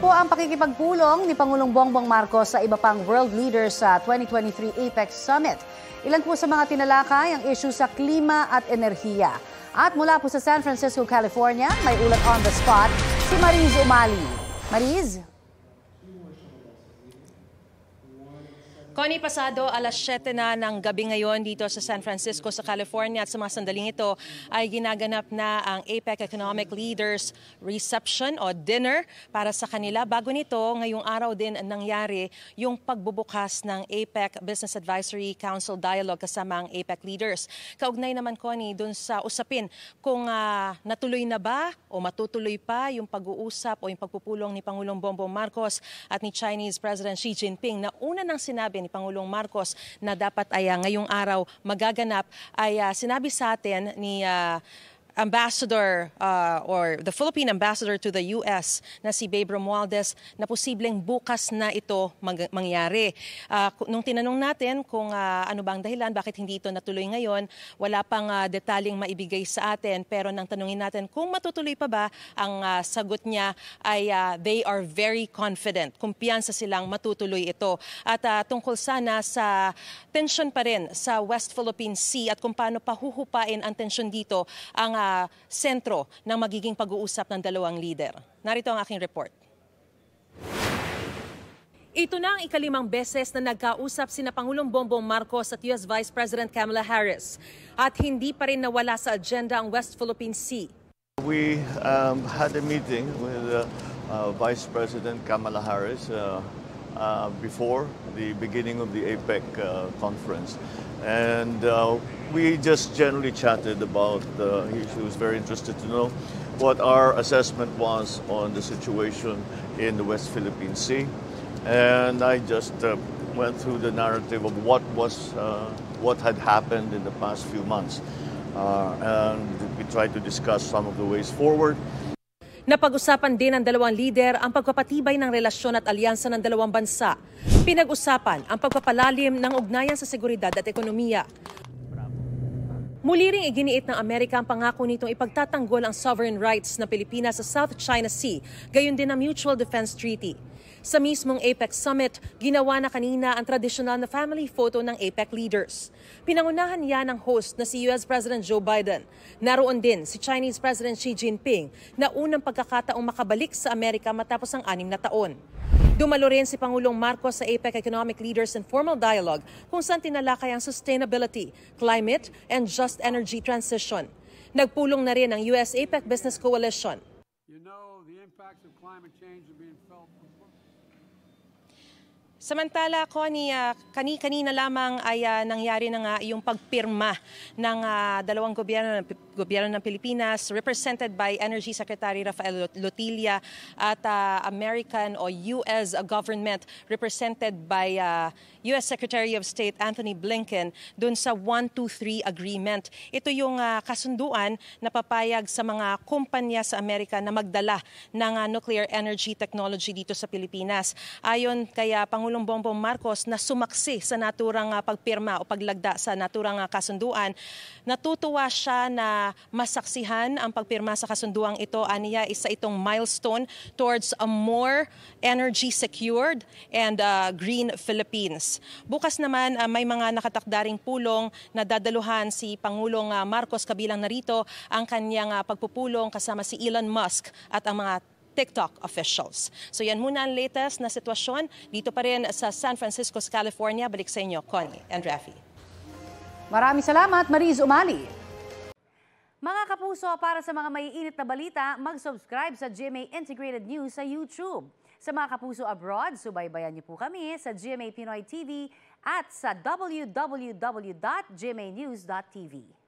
po ang pakikipagpulong ni Pangulong Bongbong Marcos sa iba pang world leaders sa 2023 APEC Summit. Ilan po sa mga tinalakay ang issue sa klima at enerhiya. At mula po sa San Francisco, California, may ulat on the spot si Mariz Umali. Mariz? Connie, pasado alas 7 na ng gabi ngayon dito sa San Francisco sa California at sa mga sandaling ito ay ginaganap na ang APEC Economic Leaders Reception o dinner para sa kanila. Bago nito, ngayong araw din nangyari yung pagbubukas ng APEC Business Advisory Council Dialogue kasama ang APEC leaders. Kaugnay naman, Connie, dun sa usapin kung natuloy na ba o matutuloy pa yung pag-uusap o yung pagpupulong ni Pangulong Bongbong Marcos at ni Chinese President Xi Jinping na una nang sinabi ni Pangulong Marcos na dapat ay ngayong araw magaganap ay sinabi sa atin ni Ambassador or the Philippine Ambassador to the US na si Babe Romualdez na posibleng bukas na ito mangyari. Nung tinanong natin kung ano ba ang dahilan, bakit hindi ito natuloy ngayon, wala pang detalyeng maibigay sa atin. Pero nang tanungin natin kung matutuloy pa ba, ang sagot niya ay they are very confident. Kumpiyansa silang matutuloy ito. At tungkol sana sa tensyon pa rin sa West Philippine Sea at kung paano pahuhupain ang tensyon dito ang sentro ng magiging pag-uusap ng dalawang leader. Narito ang aking report. Ito na ang ikalimang beses na nagkausap sina Pangulong Bongbong Marcos at US Vice President Kamala Harris. At hindi pa rin nawala sa agenda ang West Philippine Sea. We had a meeting with Vice President Kamala Harris before the beginning of the APEC conference. And we just generally chatted about she was very interested to know what our assessment was on the situation in the West Philippine Sea. And I just went through the narrative of what had happened in the past few months. And we tried to discuss some of the ways forward. Napag-usapan din ng dalawang lider ang pagpapatibay ng relasyon at alyansa ng dalawang bansa. Pinag-usapan ang pagpapalalim ng ugnayan sa seguridad at ekonomiya. Muli ring iginiit ng Amerika ang pangako nitong ipagtatanggol ang sovereign rights ng Pilipinas sa South China Sea, gayon din ang Mutual Defense Treaty. Sa mismong APEC Summit, ginawa na kanina ang tradisyonal na family photo ng APEC leaders. Pinangunahan yan ng host na si US President Joe Biden. Naroon din si Chinese President Xi Jinping na unang pagkakataong makabalik sa Amerika matapos ang 6 na taon. Dumalo rin si Pangulong Marcos sa APEC Economic Leaders Informal Dialogue kung saan tinalakay ang sustainability, climate, and just energy transition. Nagpulong na rin ang US APEC Business Coalition. You know, the impacts of climate change are being felt. Samantala, Connie, kanina lamang ay nangyari na nga yung pagpirma ng dalawang gobyerno ng Pilipinas represented by Energy Secretary Rafael Lotilla at American o US government represented by US Secretary of State Anthony Blinken dun sa 123 agreement. Ito yung kasunduan na papayag sa mga kumpanya sa Amerika na magdala ng nuclear energy technology dito sa Pilipinas. Ayon kay Pangulong Bongbong Marcos na sumaksi sa naturang pagpirma o paglagda sa naturang kasunduan, natutuwa siya na masaksihan ang pagpirma sa kasunduang ito. Aniya, isa itong milestone towards a more energy secured and green Philippines. Bukas naman may mga nakatakdaring pulong na dadaluhan si Pangulong Marcos, kabilang narito ang kanyang pagpupulong kasama si Elon Musk at ang mga TikTok officials. So yan muna ang latest na sitwasyon dito pa rin sa San Francisco, California. Balik sa inyo, Connie and Rafi. Maraming salamat, Mariz Umali. Mga kapuso, para sa mga maiinit na balita, mag-subscribe sa GMA Integrated News sa YouTube. Sa mga kapuso abroad, subaybayan niyo po kami sa GMA Pinoy TV at sa www.gmanews.tv.